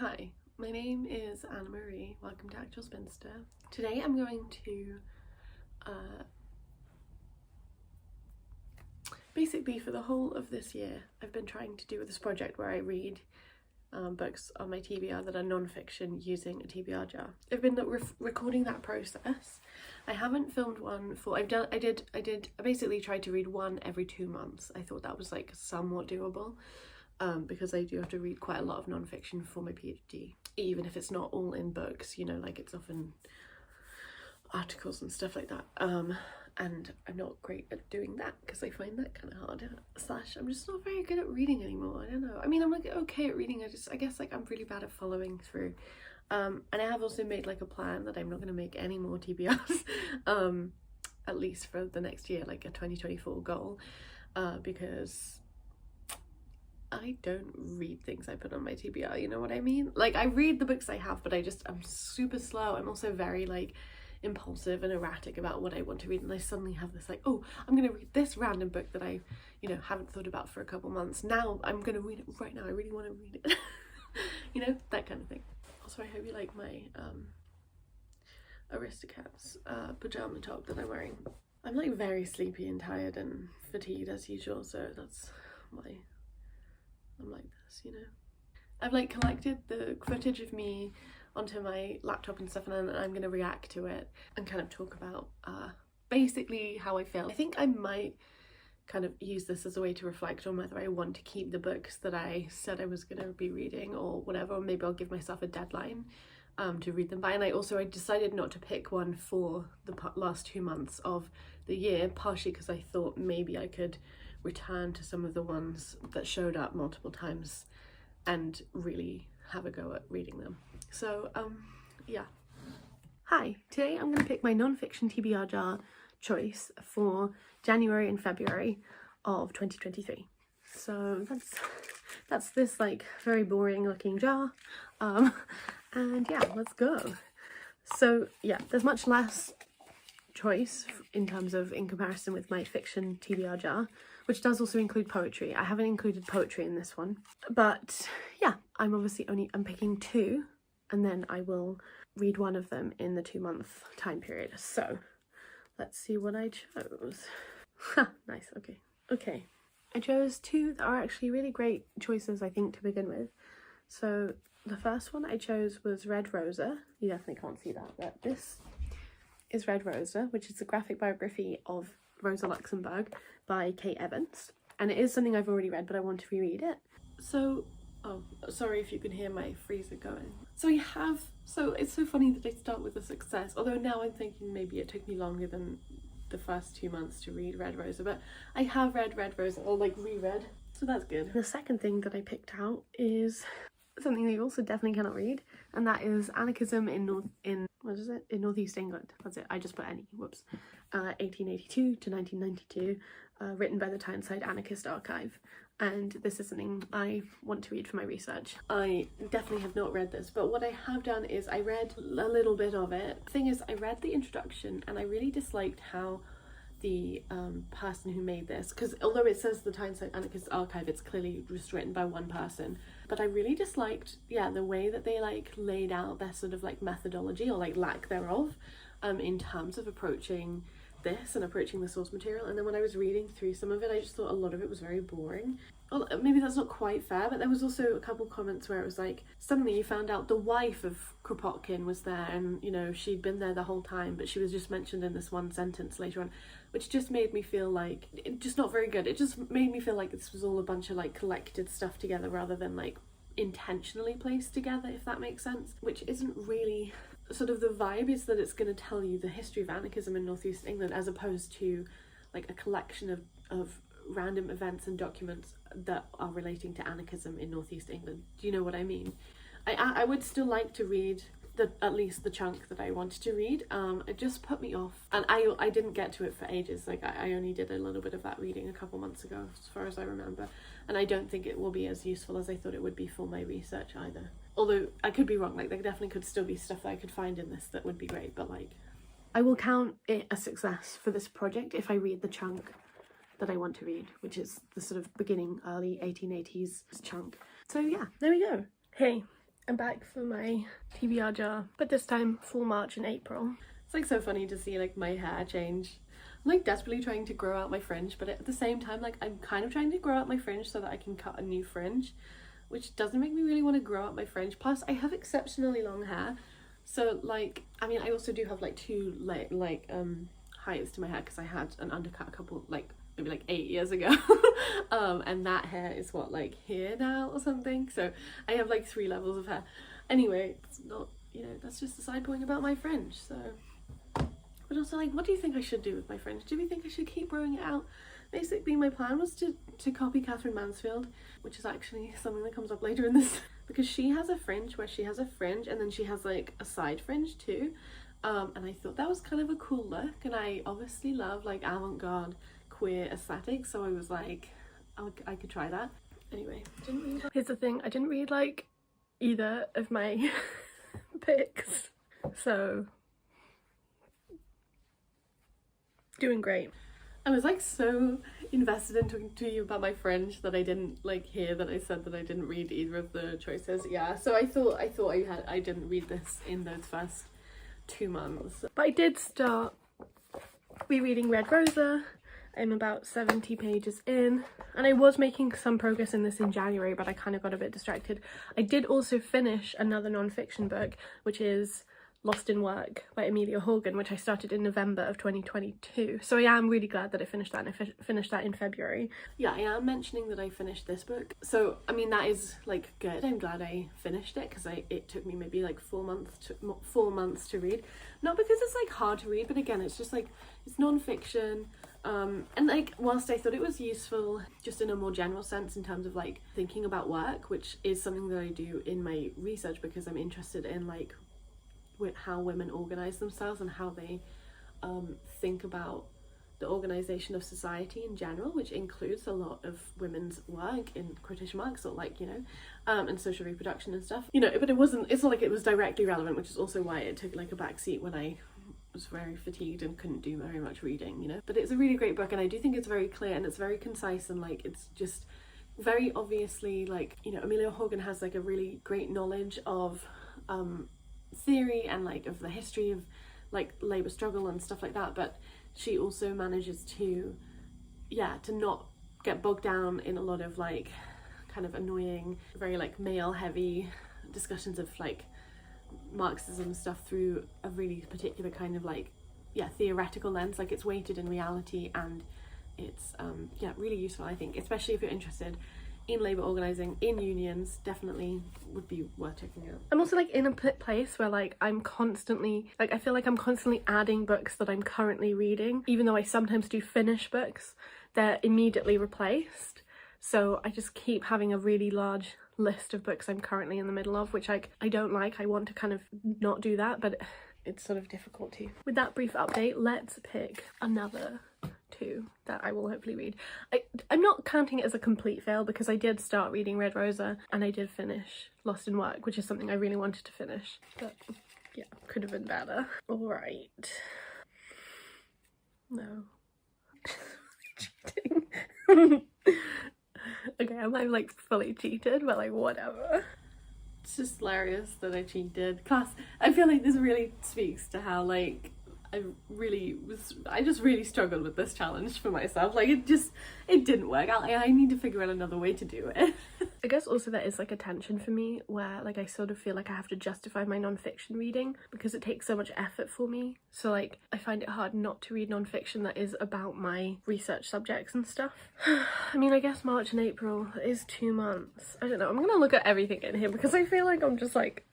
Hi, my name is Anna Marie. Welcome to Actual Spinster. Today I'm going to basically for the whole of this year I've been trying to do this project where I read books on my TBR that are non-fiction using a TBR jar. I've been recording that process. I haven't filmed one for, I basically tried to read one every 2 months. I thought that was like somewhat doable. Because I do have to read quite a lot of non-fiction for my PhD, even if it's not all in books, you know, like it's often articles and stuff like that, and I'm not great at doing that because I find that kind of hard, / I'm just not very good at reading anymore. I don't know, I mean, I'm like okay at reading, I guess like I'm really bad at following through, and I have also made like a plan that I'm not going to make any more TBRs at least for the next year, like a 2024 goal, because I don't read things I put on my TBR, you know what I mean? Like I read the books I have, but I'm super slow. I'm also very like impulsive and erratic about what I want to read, and I suddenly have this like, oh, I'm gonna read this random book that I, you know, haven't thought about for a couple months. Now I'm gonna read it right now. I really want to read it. You know, that kind of thing. Also, I hope you like my Aristocats pajama top that I'm wearing. I'm like very sleepy and tired and fatigued as usual, so that's why I'm like this, you know. I've like collected the footage of me onto my laptop and stuff, and then I'm gonna react to it and kind of talk about basically how I feel. I think I might kind of use this as a way to reflect on whether I want to keep the books that I said I was gonna be reading or whatever, or maybe I'll give myself a deadline to read them by. And I decided not to pick one for the last 2 months of the year, partially because I thought maybe I could return to some of the ones that showed up multiple times and really have a go at reading them. So yeah. Hi, today I'm going to pick my non-fiction TBR jar choice for January and February of 2023. So that's this like very boring looking jar, and yeah, let's go. So yeah, there's much less choice in comparison with my fiction TBR jar, which does also include poetry. I haven't included poetry in this one, but yeah, I'm picking 2, and then I will read one of them in the 2-month time period. So let's see what I chose. Nice. Okay, I chose 2 that are actually really great choices, I think, to begin with. So the first one I chose was Red Rosa. You definitely can't see that, but this is Red Rosa, which is a graphic biography of Rosa Luxemburg by Kate Evans, and it is something I've already read, but I want to reread it. So, oh, sorry if you can hear my freezer going. So it's so funny that I start with a success, although now I'm thinking maybe it took me longer than the first 2 months to read Red Rosa, but I have read Red Rosa, or like reread, so that's good. The second thing that I picked out is something that you also definitely cannot read, and that is Anarchism in Northeast England. That's it, I just put any, whoops. 1882 to 1992, written by the Tyneside Anarchist Archive, and this is something I want to read for my research. I definitely have not read this, but what I have done is I read a little bit of it. The thing is, I read the introduction and I really disliked how the person who made this, because although it says the Tyneside Anarchist Archive, it's clearly just written by one person, but I really disliked, yeah, the way that they like laid out their sort of like methodology, or like lack thereof, in terms of approaching this and approaching the source material. And then when I was reading through some of it, I just thought a lot of it was very boring. Well, maybe that's not quite fair, but there was also a couple comments where it was like, suddenly you found out the wife of Kropotkin was there, and you know, she'd been there the whole time, but she was just mentioned in this one sentence later on, which just made me feel like, just not very good. It just made me feel like this was all a bunch of like collected stuff together rather than like intentionally placed together, if that makes sense, which isn't really sort of the vibe. Is that it's going to tell you the history of anarchism in Northeast England, as opposed to like a collection of random events and documents that are relating to anarchism in Northeast England. Do you know what I mean? I would still like to read at least the chunk that I wanted to read. It just put me off, and I didn't get to it for ages. Like I only did a little bit of that reading a couple months ago, as far as I remember, and I don't think it will be as useful as I thought it would be for my research either. Although I could be wrong, like there definitely could still be stuff that I could find in this that would be great, but like, I will count it a success for this project if I read the chunk that I want to read, which is the sort of beginning, early 1880s chunk. So yeah, there we go. Hey, I'm back for my TBR jar, but this time full March and April. It's like so funny to see like my hair change. I'm like desperately trying to grow out my fringe, but at the same time like I'm kind of trying to grow out my fringe so that I can cut a new fringe, which doesn't make me really want to grow out my fringe. Plus I have exceptionally long hair, so like I mean I also do have like two heights to my hair because I had an undercut a couple like maybe like 8 years ago and that hair is what, like here now or something, so I have like 3 levels of hair. Anyway, it's not, you know, that's just a side point about my fringe. So, but also like, what do you think I should do with my fringe? Do we think I should keep growing it out? Basically my plan was to copy Catherine Mansfield, which is actually something that comes up later in this because she has a fringe where she has a fringe and then she has like a side fringe too, and I thought that was kind of a cool look, and I obviously love like avant-garde queer aesthetic, so I was like I could try that. Anyway, here's the thing, I didn't read like either of my picks, so doing great. I was like so invested in talking to you about my fringe that I didn't like hear that I said that I didn't read either of the choices. Yeah, so I thought I didn't read this in those first 2 months, but I did start rereading Red Rosa. I'm about 70 pages in, and I was making some progress in this in January, but I kind of got a bit distracted. I did also finish another non-fiction book, which is Lost in Work by Amelia Horgan, which I started in November of 2022. So I am really glad that I finished that, and I finished that in February. Yeah, I am mentioning that I finished this book. So, I mean, that is like good. I'm glad I finished it because it took me maybe like 4 months to read. Not because it's like hard to read, but again, it's just like, it's non-fiction. And like, whilst I thought it was useful just in a more general sense in terms of like thinking about work, which is something that I do in my research because I'm interested in like how women organize themselves and how they think about the organization of society in general, which includes a lot of women's work in quotation marks, or like, you know, and social reproduction and stuff, you know, but it's not like it was directly relevant, which is also why it took like a backseat when I was very fatigued and couldn't do very much reading, you know. But it's a really great book, and I do think it's very clear and it's very concise, and like it's just very obviously like, you know, Amelia Horgan has like a really great knowledge of theory and like of the history of like labour struggle and stuff like that, but she also manages to not get bogged down in a lot of like kind of annoying, very like male heavy discussions of like Marxism stuff through a really particular kind of like theoretical lens. Like it's weighted in reality, and it's really useful, I think, especially if you're interested in labour organising, in unions. Definitely would be worth checking out. I'm also like in a place where like I'm constantly like, I feel like I'm constantly adding books that I'm currently reading, even though I sometimes do finish books, they're immediately replaced. So I just keep having a really large list of books I'm currently in the middle of, which I don't like. I want to kind of not do that, but it's sort of difficult to. With that brief update, let's pick another 2 that I will hopefully read. I'm not counting it as a complete fail because I did start reading Red Rosa and I did finish Lost in Work, which is something I really wanted to finish, but yeah, could have been better. All right. No. Cheating. Okay, I'm like fully cheated, but like whatever. It's just hilarious that I cheated. Plus, I feel like this really speaks to how like I just really struggled with this challenge for myself. Like it didn't work out. I need to figure out another way to do it. I guess also there is like a tension for me where like I sort of feel like I have to justify my non-fiction reading because it takes so much effort for me. So like I find it hard not to read non-fiction that is about my research subjects and stuff. I mean, I guess March and April is 2 months. I don't know. I'm gonna look at everything in here because I feel like I'm just like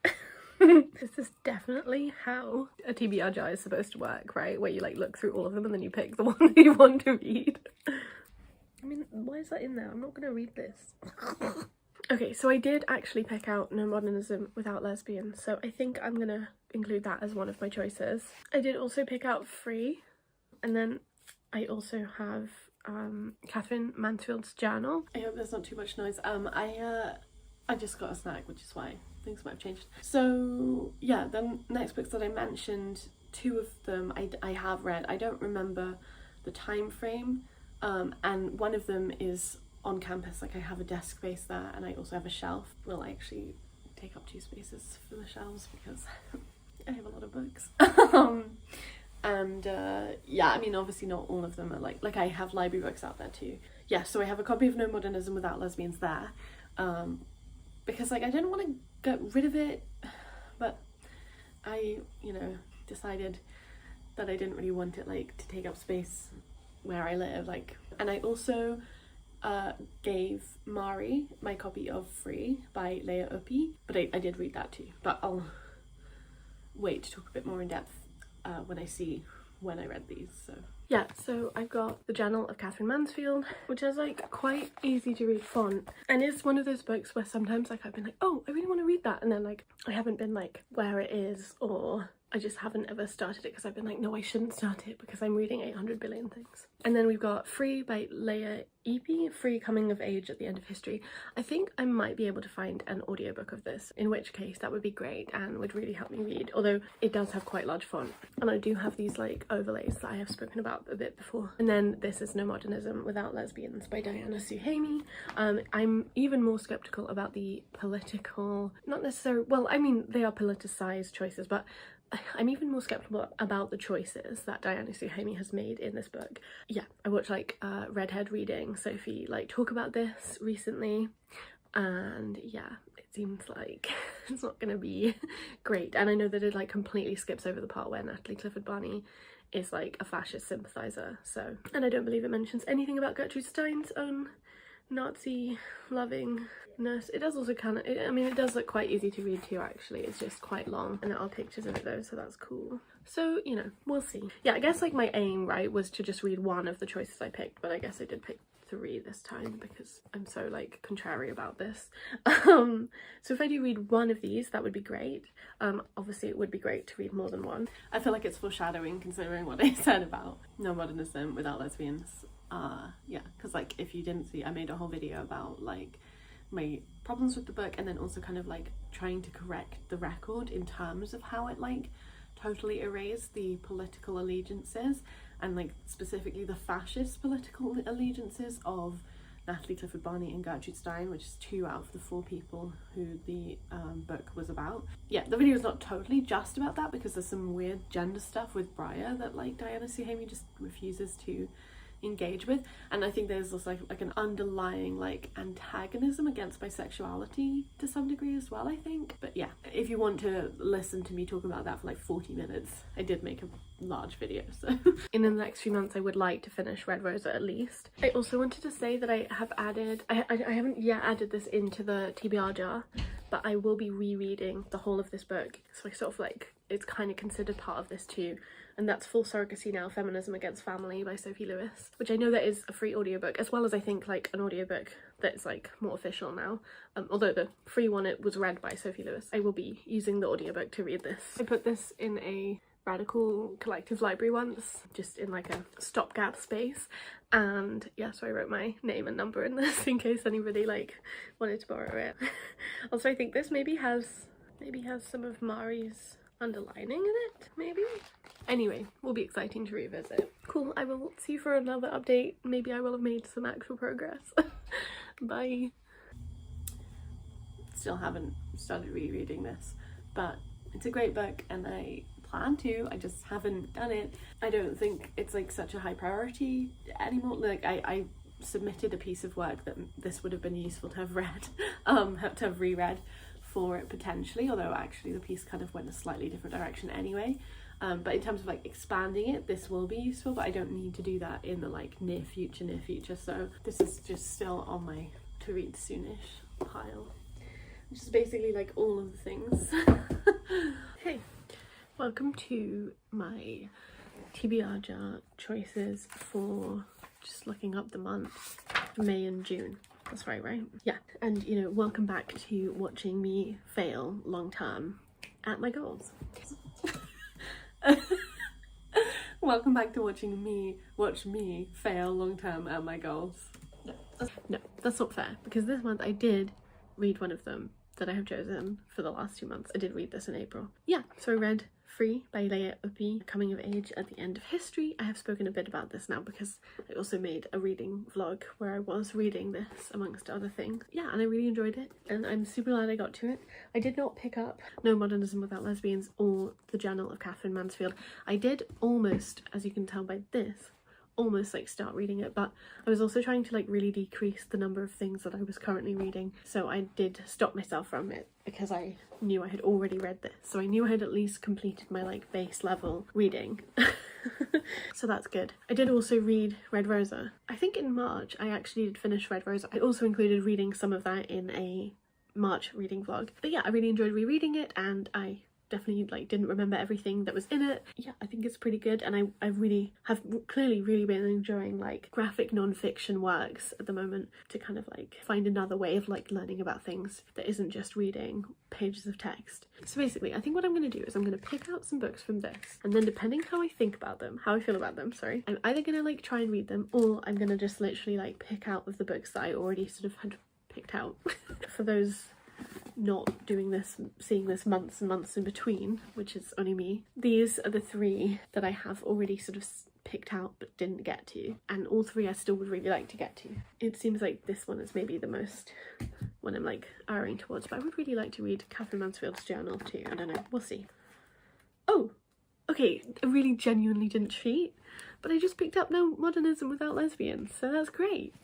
this is definitely how a TBR jar is supposed to work, right? Where you like look through all of them and then you pick the one that you want to read. I mean, why is that in there? I'm not gonna read this. Okay, so I did actually pick out No Modernism Without Lesbians, so I think I'm gonna include that as one of my choices. I did also pick out Free, and then I also have Catherine Mansfield's Journal. I hope there's not too much noise. I just got a snack, which is why things might have changed. So yeah, the next books that I mentioned, 2 of them I have read. I don't remember the time frame, and one of them is on campus. Like I have a desk space there, and I also have a shelf. Well, I actually take up 2 spaces for the shelves because I have a lot of books. And yeah, I mean, obviously not all of them are like I have library books out there too. Yeah, so I have a copy of No Modernism Without Lesbians there, because like I didn't want to get rid of it, but I, you know, decided that I didn't really want it like to take up space where I live, like. And I also gave Mari my copy of Free by Leah Uppi, but I did read that too, but I'll wait to talk a bit more in depth when I read these. So yeah, so I've got The Journal of Catherine Mansfield, which is like quite easy to read font, and it's one of those books where sometimes like I've been like, oh, I really want to read that, and then like I haven't been like where it is, or I just haven't ever started it because I've been like, no, I shouldn't start it because I'm reading 800 billion things. And then we've got Free by Leah Uppi, Free Coming of Age at the End of History. I think I might be able to find an audiobook of this, in which case that would be great and would really help me read, although it does have quite large font. And I do have these like overlays that I have spoken about a bit before. And then this is No Modernism Without Lesbians by Diana Suhaimi. I'm even more skeptical about the political, not necessarily, well, I mean, they are politicized choices, but I'm even more skeptical about the choices that Diana Suhaimi has made in this book. Yeah, I watched like Redhead Reading Sophie like talk about this recently, and yeah, it seems like it's not gonna be great. And I know that it like completely skips over the part where Natalie Clifford Barney is like a fascist sympathizer, so. And I don't believe it mentions anything about Gertrude Stein's own Nazi lovingness. It does also kind of, I mean, it does look quite easy to read too, actually. It's just quite long, and there are pictures in it though, so that's cool. So, you know, we'll see. Yeah, I guess like my aim, right, was to just read one of the choices I picked, but I guess I did pick 3 this time because I'm so like contrary about this. So if I do read one of these, that would be great. Obviously it would be great to read more than one. I feel like it's foreshadowing considering what I said about No Modernism Without Lesbians. Yeah, because like if you didn't see, I made a whole video about like my problems with the book, and then also kind of like trying to correct the record in terms of how it like totally erased the political allegiances, and like specifically the fascist political allegiances of Natalie Clifford Barney and Gertrude Stein, which is 2 out of the 4 people who the book was about. Yeah, the video is not totally just about that because there's some weird gender stuff with Briar that like Diana Suhaimi just refuses to engage with, and I think there's also like an underlying like antagonism against bisexuality to some degree as well, I think. But yeah, if you want to listen to me talk about that for like 40 minutes, I did make a large video, so. In the next few months I would like to finish Red Rosa at least. I also wanted to say that I have added, I haven't yet added this into the TBR jar, but I will be rereading the whole of this book, so I sort of like, it's kind of considered part of this too, and that's Full Surrogacy Now, Feminism Against Family by Sophie Lewis, which I know that is a free audiobook, as well as I think like an audiobook that's like more official now, although the free one, it was read by Sophie Lewis. I will be using the audiobook to read this. I put this in a Radical Collective library once, just in like a stopgap space, and yeah, so I wrote my name and number in this in case anybody like wanted to borrow it. Also, I think this maybe has some of Mari's underlining in it, maybe? Anyway, will be exciting to revisit. Cool, I will see you for another update. Maybe I will have made some actual progress. Bye. Still haven't started rereading this, but it's a great book and I plan to, I just haven't done it. I don't think it's like such a high priority anymore. Like I submitted a piece of work that this would have been useful to have read, to have reread for it potentially, although actually the piece kind of went a slightly different direction anyway. But in terms of like expanding it, this will be useful, but I don't need to do that in the like near future, so this is just still on my to read soonish pile, which is basically like all of the things. Hey, welcome to my TBR jar choices for just looking up the months, May and June. That's right? Yeah, and you know, welcome back to watching me fail long term at my goals. Welcome back to watching me watch me fail long term at my goals. No, that's not fair, because this month I did read one of them that I have chosen for the last 2 months. I did read this in April. Yeah, so I read Free by Leia Uppy, Coming of Age at the End of History. I have spoken a bit about this now because I also made a reading vlog where I was reading this amongst other things. Yeah, and I really enjoyed it and I'm super glad I got to it. I did not pick up No Modernism Without Lesbians or The Journal of Catherine Mansfield. I did almost, as you can tell by this, almost like start reading it, but I was also trying to like really decrease the number of things that I was currently reading, so I did stop myself from it because I knew I had already read this, so I knew I had at least completed my like base level reading. So that's good. I did also read Red Rosa. I think in March I actually did finish Red Rosa. I also included reading some of that in a March reading vlog, but yeah, I really enjoyed rereading it and I definitely like didn't remember everything that was in it. Yeah, I think it's pretty good, and I really have clearly really been enjoying like graphic non-fiction works at the moment to kind of like find another way of like learning about things that isn't just reading pages of text. So basically I think what I'm going to do is I'm going to pick out some books from this, and then depending how I think about them, how I feel about them, sorry, I'm either going to like try and read them, or I'm going to just literally like pick out of the books that I already sort of had picked out. For those not doing this, seeing this months and months in between, which is only me, these are the 3 that I have already sort of picked out but didn't get to, and all 3 I still would really like to get to. It seems like this one is maybe the most one I'm like erring towards, but I would really like to read Catherine Mansfield's journal too. I don't know, we'll see. Oh, okay, I really genuinely didn't cheat, but I just picked up No Modernism Without Lesbians, so that's great.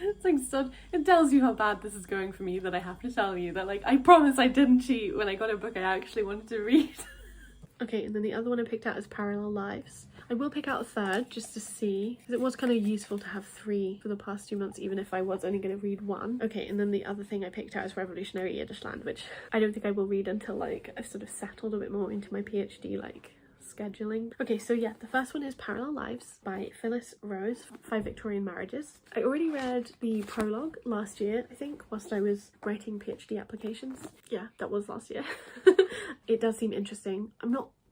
It's like so, it tells you how bad this is going for me that I have to tell you that like I promise I didn't cheat when I got a book I actually wanted to read. Okay, and then the other one I picked out is Parallel Lives. I will pick out a third just to see, because it was kind of useful to have 3 for the past 2 months even if I was only going to read 1. Okay, and then the other thing I picked out is Revolutionary Yiddishland, which I don't think I will read until like I've sort of settled a bit more into my PhD like scheduling. Okay, so yeah, the first one is Parallel Lives by Phyllis Rose, 5 Victorian Marriages. I already read the prologue last year, I think, whilst I was writing PhD applications. Yeah, that was last year. It does seem interesting.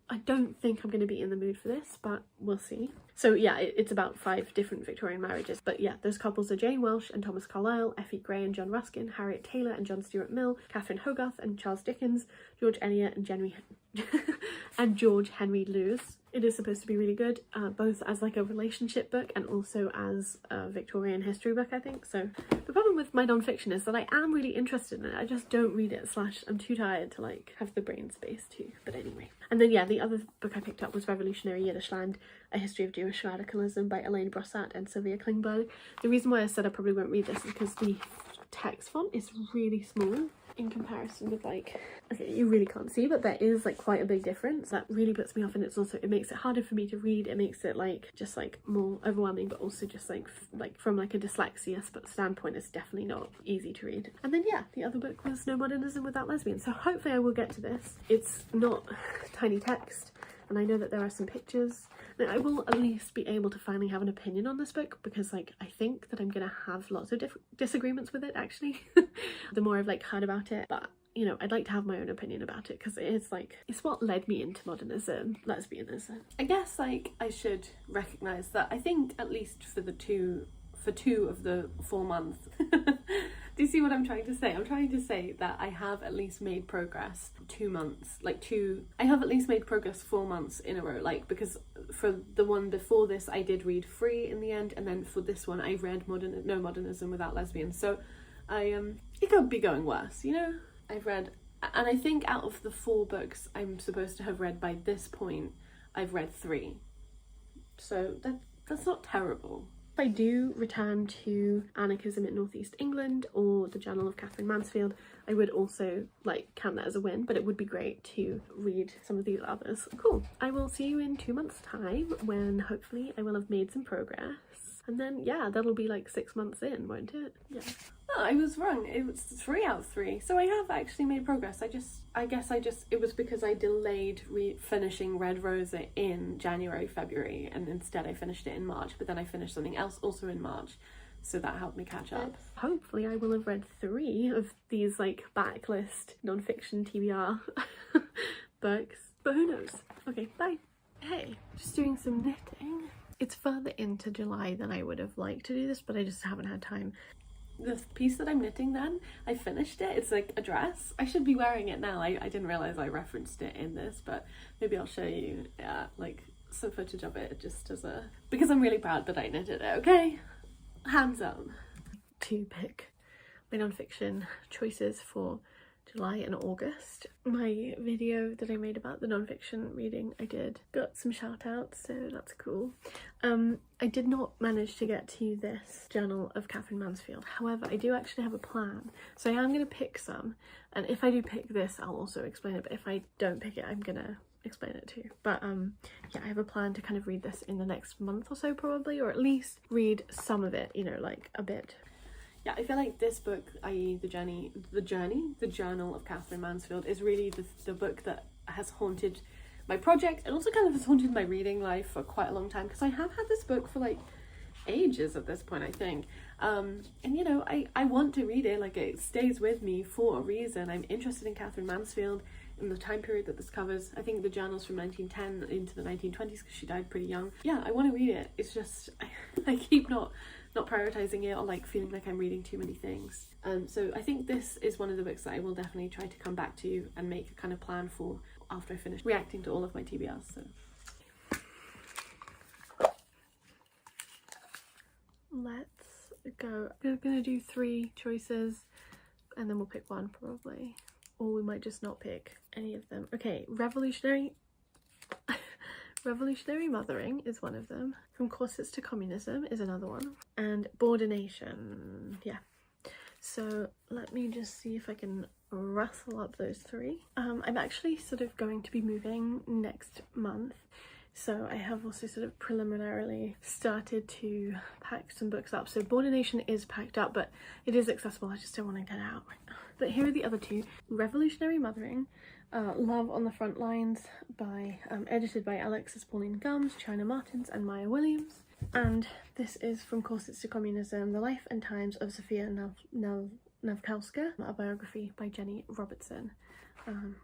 I don't think I'm going to be in the mood for this, but we'll see. So yeah, it's about 5 different Victorian marriages. But yeah, those couples are Jane Welsh and Thomas Carlyle, Effie Gray and John Ruskin, Harriet Taylor and John Stuart Mill, Catherine Hogarth and Charles Dickens, George Eliot and George Henry Lewes. It is supposed to be really good, both as like a relationship book and also as a Victorian history book, I think. So the problem with my non-fiction is that I am really interested in it, I just don't read it, / I'm too tired to like have the brain space to. But anyway. And then yeah, the other book I picked up was Revolutionary Yiddishland, A History of Jewish Radicalism by Elaine Brossat and Sylvia Klingberg. The reason why I said I probably won't read this is because the text font is really small in comparison with like, okay, you really can't see, but there is like quite a big difference that really puts me off, and it makes it harder for me to read. It makes it like just like more overwhelming, but also just like from like a dyslexia standpoint, it's definitely not easy to read. And then yeah, the other book was No Modernism Without Lesbians, so hopefully I will get to this. It's not tiny text, and I know that there are some pictures. Then I will at least be able to finally have an opinion on this book, because like I think that I'm gonna have lots of disagreements with it actually the more I've like heard about it, but you know, I'd like to have my own opinion about it because it's like, it's what led me into modernism, lesbianism. I guess like I should recognise that I think at least for two of the 4 months do you see what I'm trying to say? I'm trying to say that I have at least made progress 2 months, I have at least made progress 4 months in a row, like, because for the one before this I did read Free in the end, and then for this one I read No Modernism Without Lesbians, so it could be going worse, you know? I've read, and I think out of the 4 books I'm supposed to have read by this point, I've read 3, so that's not terrible. If I do return to Anarchism in Northeast England or the Journal of Catherine Mansfield, I would also like count that as a win, but it would be great to read some of these others. Cool. I will see you in 2 months' time when hopefully I will have made some progress. And then yeah, that'll be like 6 months in, won't it? Yeah. Oh, I was wrong. It was 3 out of 3. So I have actually made progress. I guess it was because I delayed finishing Red Rosa in January, February, and instead I finished it in March, but then I finished something else also in March. So that helped me catch up. Hopefully I will have read 3 of these like backlist non-fiction TBR books, but who knows? Okay, bye. Hey, just doing some knitting. It's further into July than I would have liked to do this, but I just haven't had time. the piece that I'm knitting then, I finished it. It's like a dress. I should be wearing it now. I didn't realise I referenced it in this, but maybe I'll show you like some footage of it just as a... because I'm really proud that I knitted it, okay? Hands up. To pick my non-fiction choices for July and August. My video that I made about the non-fiction reading I did got some shout outs, so that's cool. I did not manage to get to this journal of Catherine Mansfield. However, I do actually have a plan. So I am going to pick some, and if I do pick this, I'll also explain it, but if I don't pick it, I'm gonna explain it too. But yeah, I have a plan to kind of read this in the next month or so probably, or at least read some of it, you know, like a bit. Yeah, I feel like this book, i.e. the Journal of Catherine Mansfield, is really the book that has haunted my project and also kind of has haunted my reading life for quite a long time, because I have had this book for like ages at this point, I think. And you know, I want to read it, like it stays with me for a reason. I'm interested in Catherine Mansfield in the time period that this covers. I think the journal's from 1910 into the 1920s because she died pretty young. Yeah, I want to read it. It's just I keep not prioritizing it, or like feeling like I'm reading too many things. So I think this is one of the books that I will definitely try to come back to and make a kind of plan for after I finish reacting to all of my TBRs. So let's go. I'm gonna do 3 choices and then we'll pick one probably, or we might just not pick any of them. Okay, Revolutionary Mothering is one of them. From Corsets to Communism is another one. And Boardination. Yeah. So let me just see if I can rustle up those 3. I'm actually sort of going to be moving next month. So I have also sort of preliminarily started to pack some books up. So Boardination is packed up, but it is accessible. I just don't want to get out right now. But here are the other 2. Revolutionary Mothering. Love on the Front Lines by edited by Alexis Pauline Gumbs, China Martins and Maya Williams. And this is From Corsets to Communism, The Life and Times of Sofia Nawkalska, a biography by Jenny Robertson,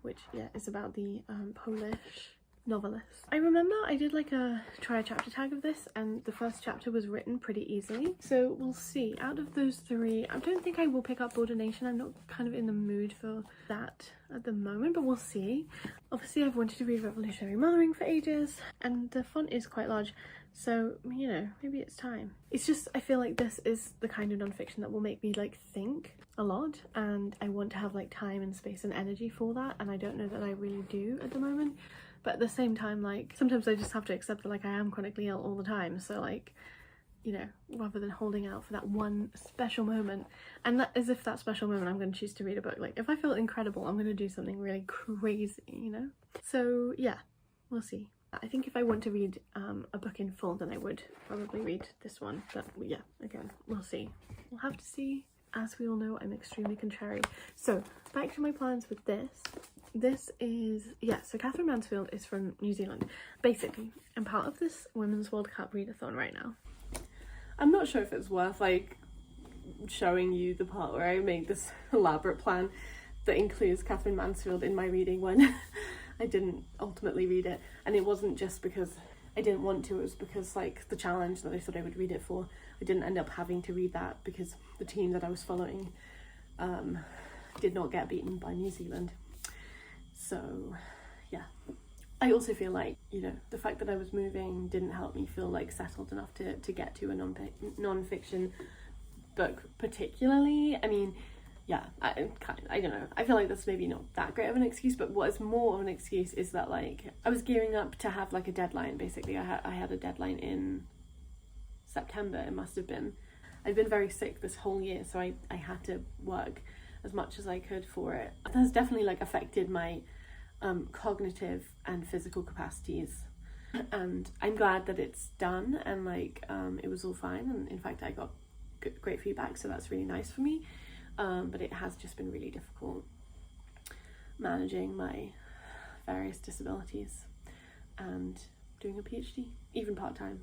which is about the Polish novelist. I remember I did like a try a chapter tag of this, and the first chapter was written pretty easily, so we'll see. Out of those 3, I don't think I will pick up Boardination. I'm not kind of in the mood for that at the moment, but we'll see. Obviously I've wanted to read Revolutionary Mothering for ages, and the font is quite large, so you know, maybe it's time. It's just, I feel like this is the kind of non-fiction that will make me like think a lot, and I want to have like time and space and energy for that, and I don't know that I really do at the moment. But at the same time, like, sometimes I just have to accept that, like, I am chronically ill all the time. So, like, you know, rather than holding out for that one special moment, and that, as if that special moment I'm going to choose to read a book. Like, if I feel incredible, I'm going to do something really crazy, you know? So, yeah, we'll see. I think if I want to read a book in full, then I would probably read this one. But, yeah, again, we'll see. We'll have to see. As we all know, I'm extremely contrary. So, back to my plans with this. This is, so Catherine Mansfield is from New Zealand. Basically, I'm part of this Women's World Cup readathon right now. I'm not sure if it's worth, like, showing you the part where I made this elaborate plan that includes Catherine Mansfield in my reading when I didn't ultimately read it. And it wasn't just because I didn't want to, it was because, like, the challenge that I thought I would read it for, I didn't end up having to read that because the team that I was following did not get beaten by New Zealand. So, yeah. I also feel like, you know, the fact that I was moving didn't help me feel like settled enough to get to a non-fiction book particularly. I mean, yeah, I don't know. I feel like that's maybe not that great of an excuse, but what is more of an excuse is that, like, I was gearing up to have like a deadline. Basically, I had a deadline in September, it must have been. I've been very sick this whole year, so I had to work as much as I could for it. That has definitely like affected my cognitive and physical capacities, and I'm glad that it's done, and like it was all fine, and in fact I got great feedback, so that's really nice for me, but it has just been really difficult managing my various disabilities and doing a PhD, even part-time.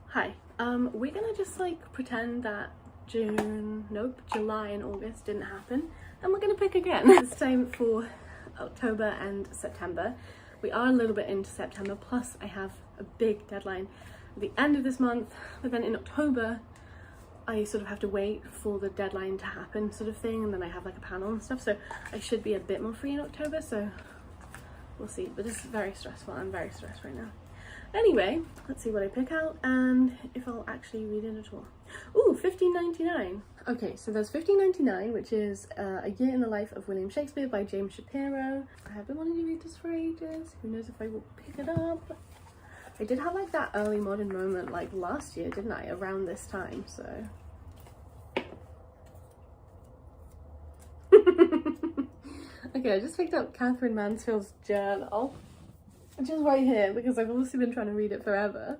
Hi, we're gonna just like pretend that July and August didn't happen, and we're gonna pick again. This time for October and September. We are a little bit into September, plus I have a big deadline at the end of this month, but then in October I sort of have to wait for the deadline to happen sort of thing, and then I have like a panel and stuff, so I should be a bit more free in October, so we'll see. But this is very stressful. I'm very stressed right now. Anyway, let's see what I pick out and if I'll actually read it at all. Ooh, 1599. Okay, so there's 1599, which is A Year in the Life of William Shakespeare by James Shapiro. I have been wanting to read this for ages. Who knows if I will pick it up. I did have like that early modern moment like last year, didn't I? Around this time, so. Okay, I just picked up Catherine Mansfield's journal, which is right here because I've obviously been trying to read it forever.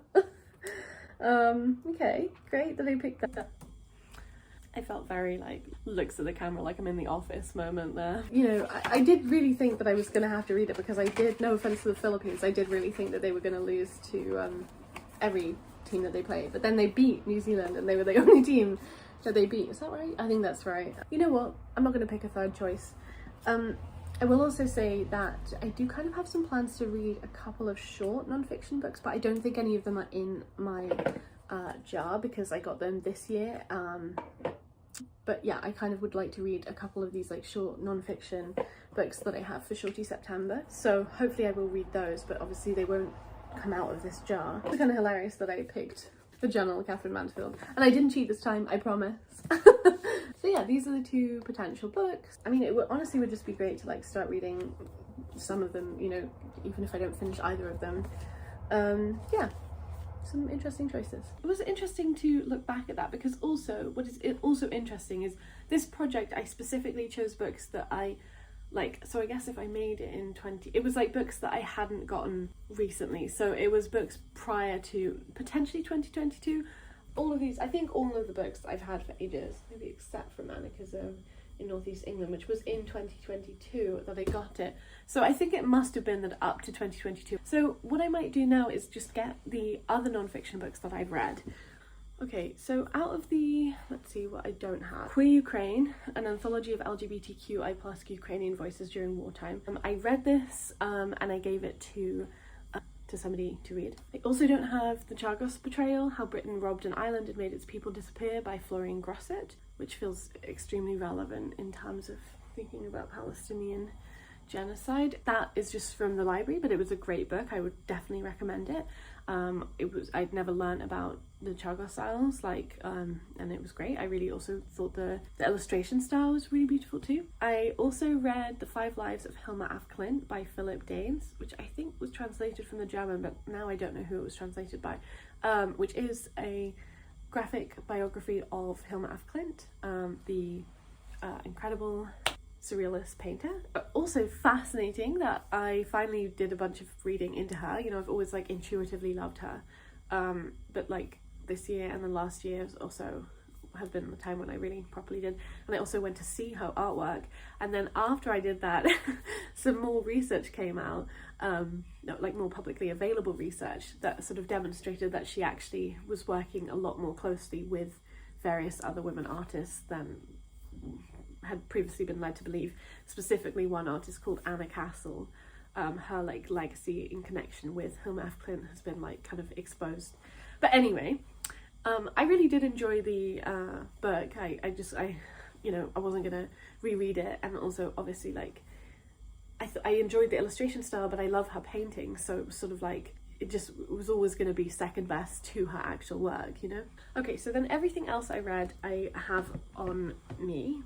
Okay, great that I picked that up. I felt very like looks at the camera like I'm in the office moment there. You know, I did really think that I was gonna have to read it because I did, no offense to the Philippines, I did really think that they were gonna lose to every team that they played, but then they beat New Zealand and they were the only team that they beat. Is that right? I think that's right. You know what? I'm not gonna pick a third choice. I will also say that I do kind of have some plans to read a couple of short non-fiction books, but I don't think any of them are in my jar because I got them this year. But yeah, I kind of would like to read a couple of these like short non-fiction books that I have for Shorty September. So hopefully I will read those, but obviously they won't come out of this jar. It's kind of hilarious that I picked the journal of Catherine Mansfield. And I didn't cheat this time, I promise. So yeah, these are the two potential books. I mean, it would honestly would just be great to like start reading some of them, you know, even if I don't finish either of them. Yeah, some interesting choices. It was interesting to look back at that because also what is also interesting is this project I specifically chose books that I like, so I guess if I made it in it was like books that I hadn't gotten recently, so it was books prior to potentially 2022. All of these, I think all of the books I've had for ages, maybe except for Anarchism in Northeast England, which was in 2022 that I got it. So I think it must have been that up to 2022. So what I might do now is just get the other non-fiction books that I've read. Okay, so out of the, let's see what I don't have. Queer Ukraine, an anthology of LGBTQI+ Ukrainian voices during wartime. I read this and I gave it to somebody to read. I also don't have The Chagos Betrayal, How Britain Robbed an Island and Made Its People Disappear by Florian Grosset, which feels extremely relevant in terms of thinking about Palestinian genocide. That is just from the library, but it was a great book. I would definitely recommend it. I'd never learned about the Chagos Isles, and it was great. I really also thought the illustration style was really beautiful too. I also read The 5 Lives of Hilma af Klint by Philip Danes, which I think was translated from the German, but now I don't know who it was translated by, which is a graphic biography of Hilma af Klint, the incredible surrealist painter. Also fascinating that I finally did a bunch of reading into her. You know, I've always like intuitively loved her, but like this year and then last year also have been the time when I really properly did. And I also went to see her artwork, and then after I did that some more research came out, like more publicly available research that sort of demonstrated that she actually was working a lot more closely with various other women artists than had previously been led to believe. Specifically one artist called Anna Castle, her like legacy in connection with Hilma af Klint has been like kind of exposed. But anyway, I really did enjoy the book. I you know, I wasn't gonna reread it, and also obviously like I enjoyed the illustration style, but I love her painting, so it was sort of like it was always going to be second best to her actual work, you know. Okay, so then everything else I read I have on me.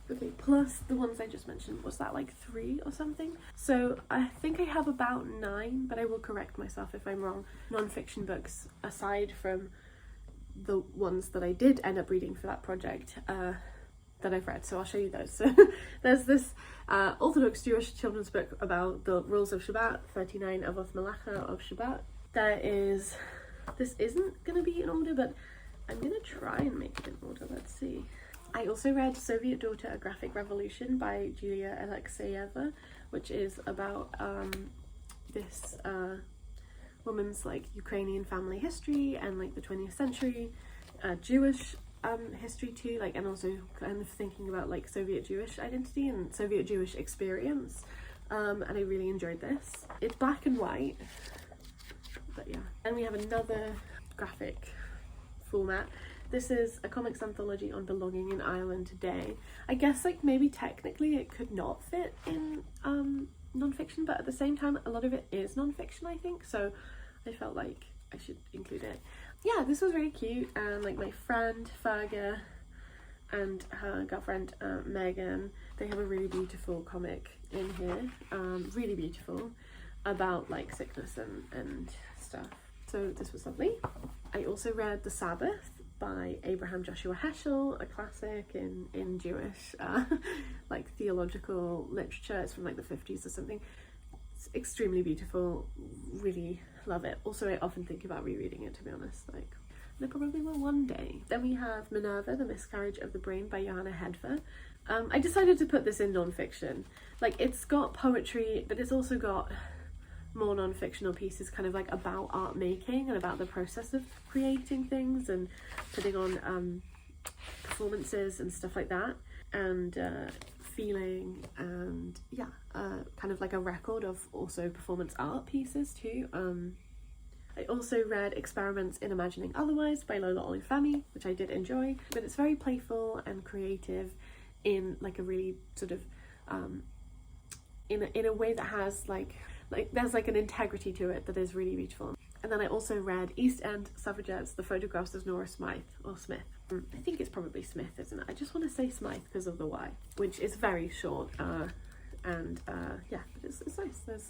Okay, plus the ones I just mentioned, was that like 3 or something? So I think I have about 9, but I will correct myself if I'm wrong, non-fiction books aside from the ones that I did end up reading for that project that I've read, so I'll show you those. So there's this Orthodox Jewish children's book about the rules of Shabbat, 39 Avot Malacha of Shabbat. This isn't going to be in order, but I'm going to try and make it in order, let's see. I also read Soviet Daughter, A Graphic Revolution by Julia Alexeyeva, which is about this woman's like Ukrainian family history and like the 20th century Jewish history too, like, and also kind of thinking about like Soviet Jewish identity and Soviet Jewish experience, and I really enjoyed this. It's black and white, but yeah. And we have another graphic format. This is a comics anthology on belonging in Ireland today. I guess like maybe technically it could not fit in non-fiction, but at the same time a lot of it is non-fiction, I think, so I felt like I should include it. Yeah, this was really cute, and like my friend Ferga and her girlfriend Megan, they have a really beautiful comic in here, really beautiful, about like sickness and stuff. So this was lovely. I also read The Sabbath by Abraham Joshua Heschel, a classic in Jewish like theological literature. It's from like the 50s or something. It's extremely beautiful, really love it. Also, I often think about rereading it, to be honest, like I probably will one day. Then we have Minerva, The Miscarriage of the Brain by Johanna Hedver. I decided to put this in non-fiction. Like, it's got poetry, but it's also got more non-fictional pieces kind of like about art making and about the process of creating things and putting on performances and stuff like that, and feeling, and yeah, kind of like a record of also performance art pieces too. I also read Experiments in Imagining Otherwise by Lola Olufemi, which I did enjoy, but it's very playful and creative in like a really sort of in a way that has like there's like an integrity to it that is really beautiful. And then I also read East End Suffragettes, The Photographs of Nora Smythe, or Smith. I think it's probably Smith, isn't it? I just want to say Smythe because of the Y, which is very short, and yeah, but it's nice. There's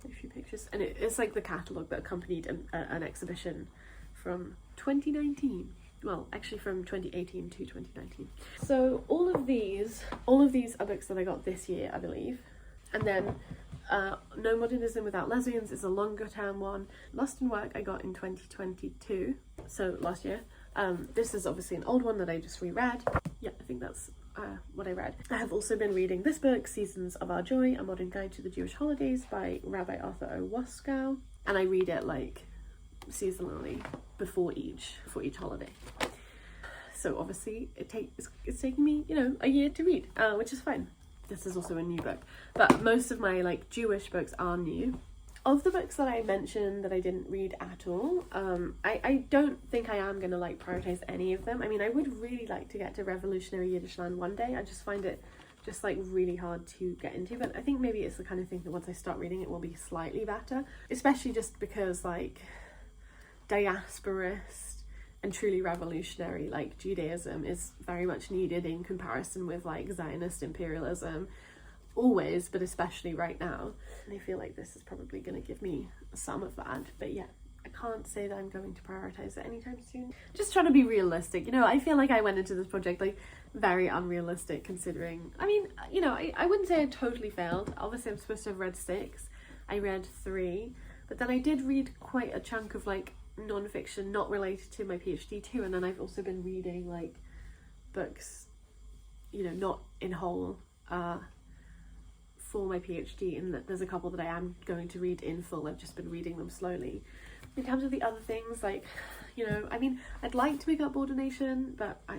a few pictures, and it's like the catalogue that accompanied an exhibition from 2019. Well, actually from 2018 to 2019. So all of these are books that I got this year, I believe. And then No Modernism Without Lesbians is a longer term one. Lost in Work I got in 2022, so last year. This is obviously an old one that I just reread. Yeah, I think that's what I read. I have also been reading this book, Seasons of Our Joy, A Modern Guide to the Jewish Holidays by Rabbi Arthur O. Waskow, and I read it like seasonally before each holiday. So obviously it's taking me, you know, a year to read, which is fine. This is also a new book, but most of my like Jewish books are new. Of the books that I mentioned that I didn't read at all, I don't think I am going to like prioritize any of them. I mean, I would really like to get to Revolutionary Yiddishland one day. I just find it just like really hard to get into, but I think maybe it's the kind of thing that once I start reading it will be slightly better, especially just because like diasporist and truly revolutionary like Judaism is very much needed in comparison with like Zionist imperialism, always, but especially right now. And I feel like this is probably going to give me some of that, but yeah, I can't say that I'm going to prioritize it anytime soon. Just trying to be realistic, you know. I feel like I went into this project like very unrealistic, considering, I mean, you know, I wouldn't say I totally failed. Obviously I'm supposed to have read 6, I read 3, but then I did read quite a chunk of like non-fiction not related to my PhD too, and then I've also been reading like books, you know, not in whole for my PhD, and there's a couple that I am going to read in full. I've just been reading them slowly. In terms of the other things, like, you know, I mean, I'd like to pick up ordination, but I'm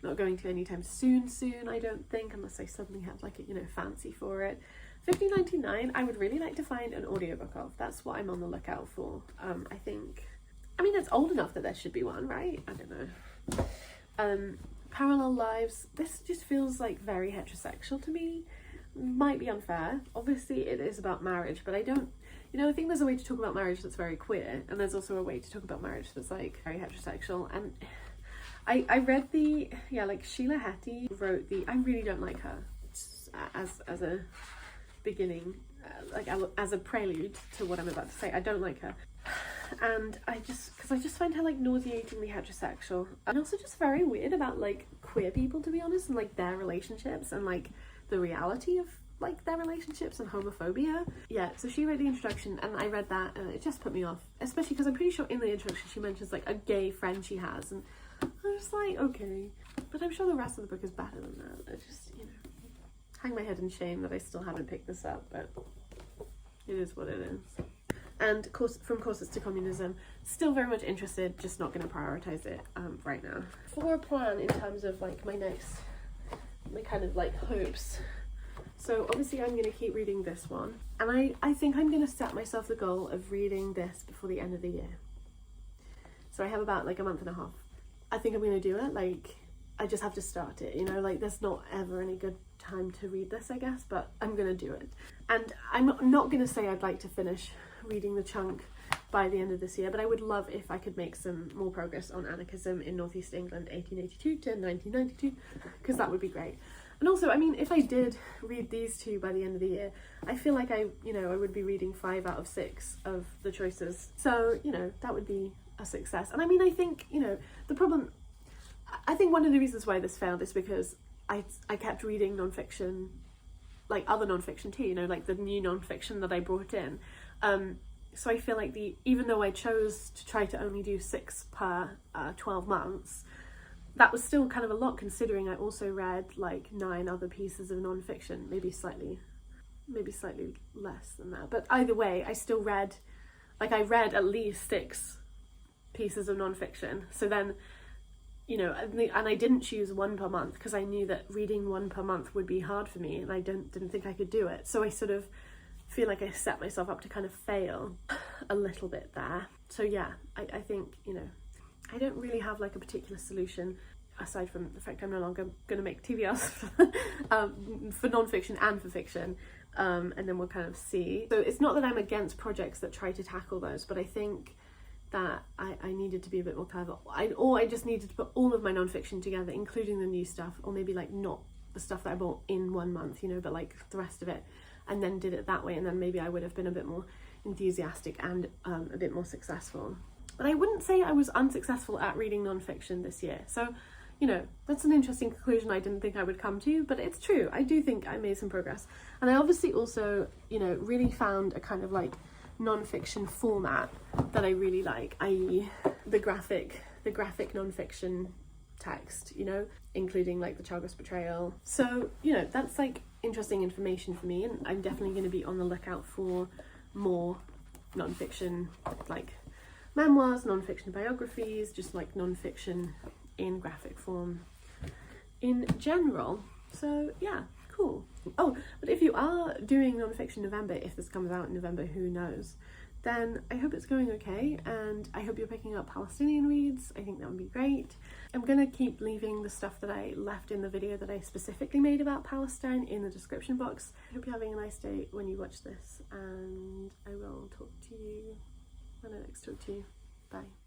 not going to anytime soon, I don't think, unless I suddenly have like a, you know, fancy for it. 1599 I would really like to find an audiobook of. That's what I'm on the lookout for. I think, I mean, it's old enough that there should be one, right? I don't know. Parallel Lives, this just feels like very heterosexual to me. Might be unfair. Obviously it is about marriage, but I don't, you know, I think there's a way to talk about marriage that's very queer, and there's also a way to talk about marriage that's like very heterosexual. And I read like Sheila Heti wrote I really don't like her as a beginning, like as a prelude to what I'm about to say. I don't like her, and I just find her like nauseatingly heterosexual, and also just very weird about like queer people, to be honest, and like their relationships and like the reality of like their relationships and homophobia. Yeah, so she wrote the introduction and I read that and it just put me off, especially because I'm pretty sure in the introduction she mentions like a gay friend she has, and I'm just like, okay, but I'm sure the rest of the book is better than that. I just, you know, hang my head in shame that I still haven't picked this up, but it is what it is. And From Corsets to Communism, still very much interested, just not going to prioritize it right now. For a plan in terms of like my kind of like hopes, so obviously I'm going to keep reading this one, and I think I'm going to set myself the goal of reading this before the end of the year. So I have about like a month and a half. I think I'm gonna do it. Like, I just have to start it, you know, like there's not ever any good time to read this, I guess, but I'm gonna do it. And I'm not gonna say I'd like to finish reading the chunk by the end of this year, but I would love if I could make some more progress on anarchism in Northeast England 1882 to 1992, because that would be great. And also, I mean, if I did read these two by the end of the year, I feel like I would be reading 5 out of 6 of the choices. So, you know, that would be a success. And I mean, I think, you know, I think one of the reasons why this failed is because I kept reading nonfiction, like other nonfiction too, you know, like the new nonfiction that I brought in. So I feel like even though I chose to try to only do 6 per 12 months, that was still kind of a lot, considering I also read like 9 other pieces of nonfiction, maybe slightly less than that. But either way, I still read, like I read at least 6 pieces of nonfiction. So then, you know, and I didn't choose 1 per month because I knew that reading 1 per month would be hard for me, and I didn't think I could do it. So I sort of feel like I set myself up to kind of fail a little bit there. So yeah, I think, you know, I don't really have like a particular solution aside from the fact I'm no longer going to make TBRs for non-fiction and for fiction, and then we'll kind of see. So it's not that I'm against projects that try to tackle those, but I think that I needed to be a bit more clever, or I just needed to put all of my non-fiction together, including the new stuff, or maybe like not the stuff that I bought in 1 month, you know, but like the rest of it, and then did it that way, and then maybe I would have been a bit more enthusiastic and a bit more successful. But I wouldn't say I was unsuccessful at reading non-fiction this year. So, you know, that's an interesting conclusion I didn't think I would come to, but it's true. I do think I made some progress. And I obviously also, you know, really found a kind of like non-fiction format that I really like, i.e. the graphic non-fiction text, you know, including like the Chagos betrayal. So, you know, that's like interesting information for me, and I'm definitely going to be on the lookout for more non-fiction, like memoirs, non-fiction biographies, just like non-fiction in graphic form in general. So yeah, cool. Oh, but if you are doing non-fiction November, if this comes out in November, who knows, then I hope it's going okay, and I hope you're picking up Palestinian reads. I think that would be great. I'm gonna keep leaving the stuff that I left in the video that I specifically made about Palestine in the description box. I hope you're having a nice day when you watch this, and I will talk to you when I next talk to you. Bye.